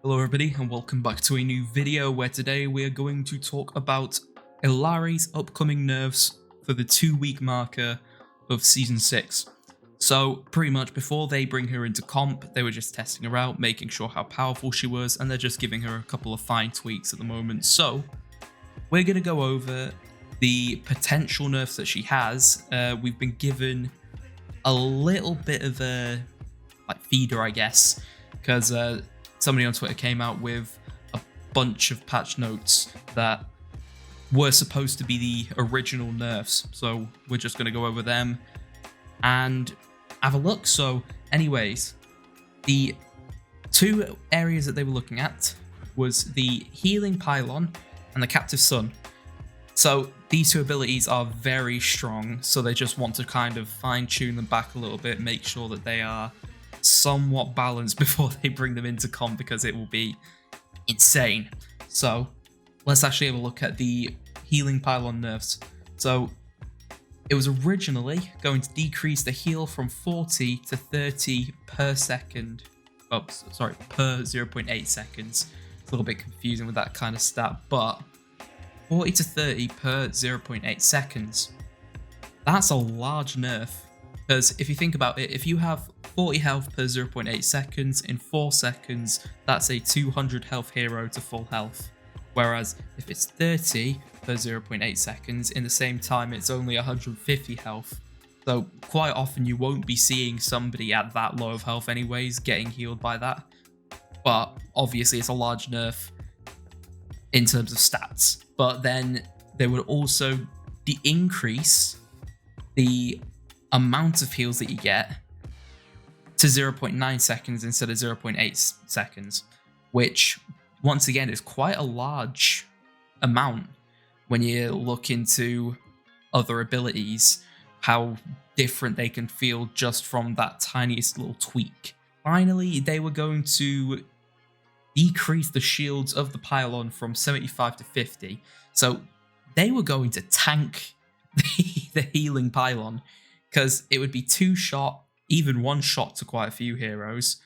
Hello everybody and welcome back to a new video where today we are going to talk about Illari's upcoming nerfs for the 2-week marker of Season 6. So pretty much before they bring her into comp, they were just testing her out, making sure how powerful she was, and they're just giving her a couple of fine tweaks at the moment. So we're going to go over the potential nerfs that she has. We've been given a little bit of a feeder, I guess, because somebody on Twitter came out with a bunch of patch notes that were supposed to be the original nerfs. So we're just going to go over them and have a look. So anyways, the two areas that they were looking at was the healing pylon and the captive sun. So these two abilities are very strong, so they just want to kind of fine tune them back a little bit, make sure that they are somewhat balanced before they bring them into comp, because it will be insane. So let's actually have a look at the healing pylon nerfs. So it was originally going to decrease the heal from 40 to 30 per second. Oh, sorry, per 0.8 seconds. It's a little bit confusing with that kind of stat, but 40 to 30 per 0.8 seconds. That's a large nerf. Because if you think about it, if you have 40 health per 0.8 seconds, in 4 seconds, that's a 200 health hero to full health. Whereas if it's 30 per 0.8 seconds, in the same time, it's only 150 health. So quite often you won't be seeing somebody at that low of health anyways getting healed by that. But obviously it's a large nerf in terms of stats. But then they would also increase the amount of heals that you get to 0.9 seconds instead of 0.8 seconds, which once again is quite a large amount when you look into other abilities, how different they can feel just from that tiniest little tweak. Finally, they were going to decrease the shields of the pylon from 75 to 50. So they were going to tank the healing pylon, because it would be 2 shot, even 1 shot to quite a few heroes.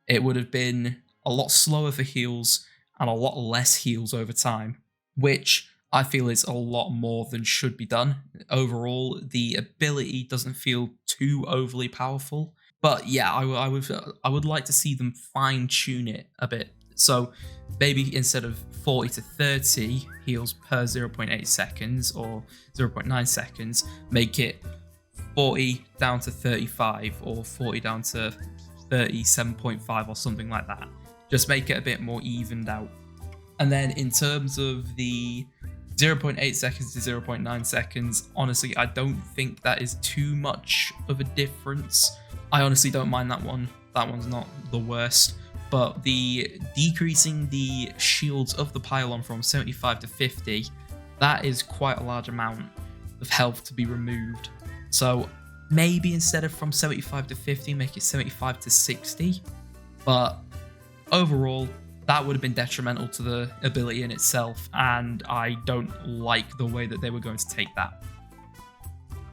It would have been a lot slower for heals and a lot less heals over time, which I feel is a lot more than should be done. Overall, the ability doesn't feel too overly powerful, but yeah, I would like to see them fine tune it a bit. So maybe instead of 40 to 30 heals per 0.8 seconds or 0.9 seconds, make it 40 down to 35 or 40 down to 37.5 or something like that. Just make it a bit more evened out. And then in terms of the 0.8 seconds to 0.9 seconds, honestly, I don't think that is too much of a difference. I honestly don't mind that one. That one's not the worst. But the decreasing the shields of the pylon from 75 to 50, that is quite a large amount of health to be removed. So maybe instead of from 75 to 50, make it 75 to 60. But overall, that would have been detrimental to the ability in itself, and I don't like the way that they were going to take that.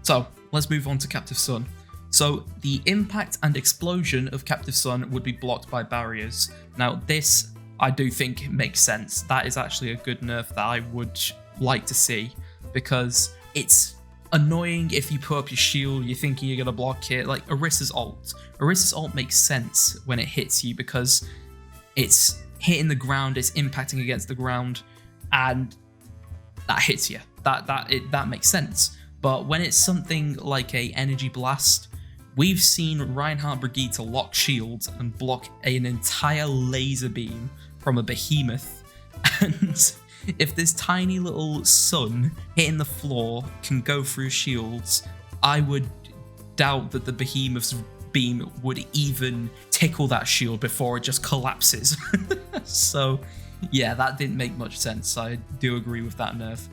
So let's move on to Captive Sun. So the impact and explosion of Captive Sun would be blocked by barriers. Now this, I do think makes sense. That is actually a good nerf that I would like to see, because it's annoying if you put up your shield, you're thinking you're going to block it. Like Orissa's ult. Orissa's ult makes sense when it hits you because it's hitting the ground, it's impacting against the ground, and that hits you. That makes sense. But when it's something like a energy blast, we've seen Reinhardt Brigitte lock shields and block an entire laser beam from a behemoth. And if this tiny little sun hitting the floor can go through shields, I would doubt that the behemoth's beam would even tickle that shield before it just collapses. So yeah, that didn't make much sense. I do agree with that nerf.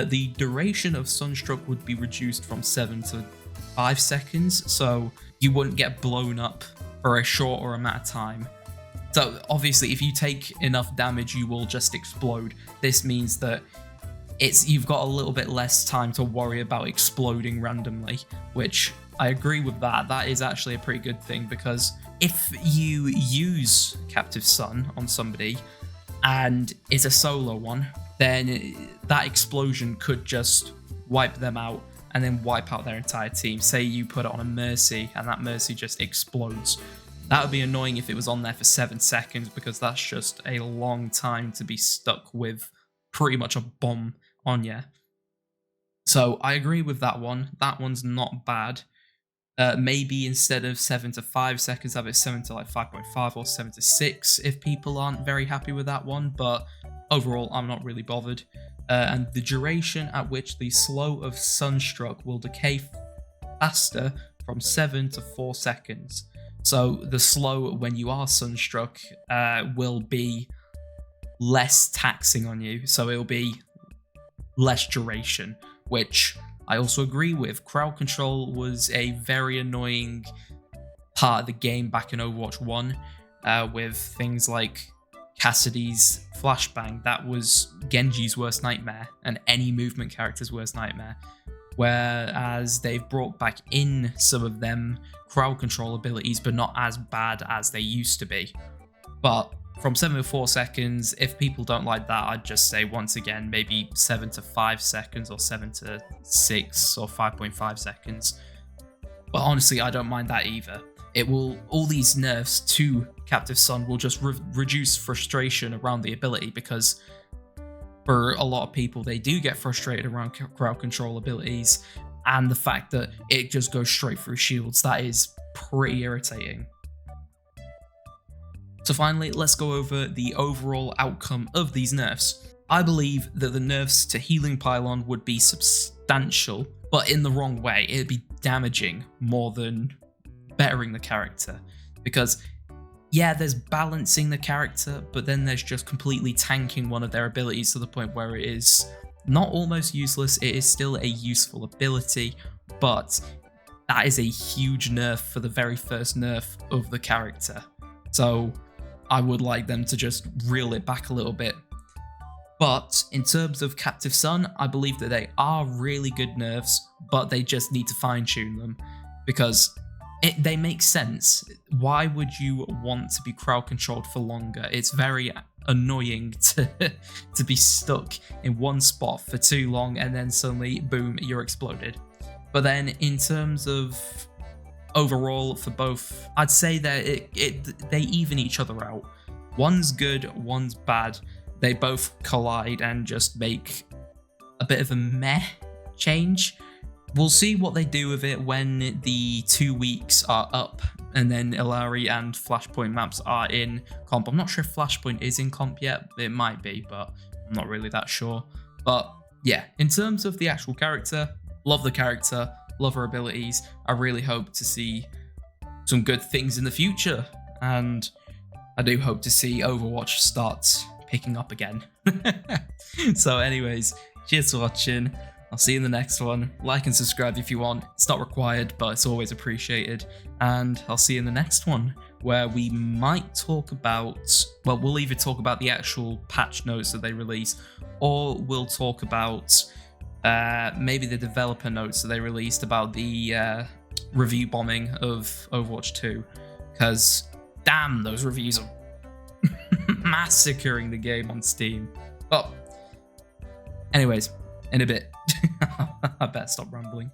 The duration of Sunstroke would be reduced from 7 to 5 seconds, so you wouldn't get blown up for a shorter amount of time. So obviously if you take enough damage, you will just explode. This means that you've got a little bit less time to worry about exploding randomly, which I agree with that. That is actually a pretty good thing, because if you use Captive Sun on somebody and it's a solo one, then that explosion could just wipe them out and then wipe out their entire team. Say you put it on a Mercy and that Mercy just explodes. That would be annoying if it was on there for 7 seconds, because that's just a long time to be stuck with pretty much a bomb on you. So I agree with that one. That one's not bad. Maybe instead of 7 to 5 seconds, have it 7 to like 5.5 or 7 to 6 if people aren't very happy with that one. But overall, I'm not really bothered. And the duration at which the slow of Sunstruck will decay faster from 7 to 4 seconds. So the slow when you are Sunstruck will be less taxing on you. So it'll be less duration, which I also agree with. Crowd control was a very annoying part of the game back in Overwatch 1 with things like Cassidy's flashbang. That was Genji's worst nightmare and any movement character's worst nightmare. Whereas they've brought back in some of them crowd control abilities, but not as bad as they used to be. But from 7 to 4 seconds, if people don't like that, I'd just say once again, maybe 7 to 5 seconds or 7 to 6 or 5.5 seconds. But honestly, I don't mind that either. It will, all these nerfs to Captive Sun will just reduce frustration around the ability, because for a lot of people, they do get frustrated around crowd control abilities, and the fact that it just goes straight through shields, that is pretty irritating. So finally, let's go over the overall outcome of these nerfs. I believe that the nerfs to Healing Pylon would be substantial, but in the wrong way. It'd be damaging more than bettering the character. Because, yeah, there's balancing the character, but then there's just completely tanking one of their abilities to the point where it is not almost useless, it is still a useful ability, but that is a huge nerf for the very first nerf of the character. So I would like them to just reel it back a little bit. But in terms of Captive Sun, I believe that they are really good nerfs, but they just need to fine-tune them, because they make sense. Why would you want to be crowd controlled for longer? It's very annoying to be stuck in one spot for too long and then suddenly, boom, you're exploded. But then in terms of overall for both, I'd say that they even each other out. One's good, one's bad. They both collide and just make a bit of a meh change. We'll see what they do with it when the 2 weeks are up and then Illari and Flashpoint maps are in comp. I'm not sure if Flashpoint is in comp yet. It might be, but I'm not really that sure. But yeah, in terms of the actual character, love the character, love her abilities. I really hope to see some good things in the future. And I do hope to see Overwatch start picking up again. So anyways, cheers for watching. I'll see you in the next one. Like and subscribe if you want. It's not required, but it's always appreciated. And I'll see you in the next one, where we might talk about, well, we'll either talk about the actual patch notes that they release, or we'll talk about maybe the developer notes that they released about the review bombing of Overwatch 2. Because, damn, those reviews are massacring the game on Steam. Well, anyways, in a bit. I better stop rambling.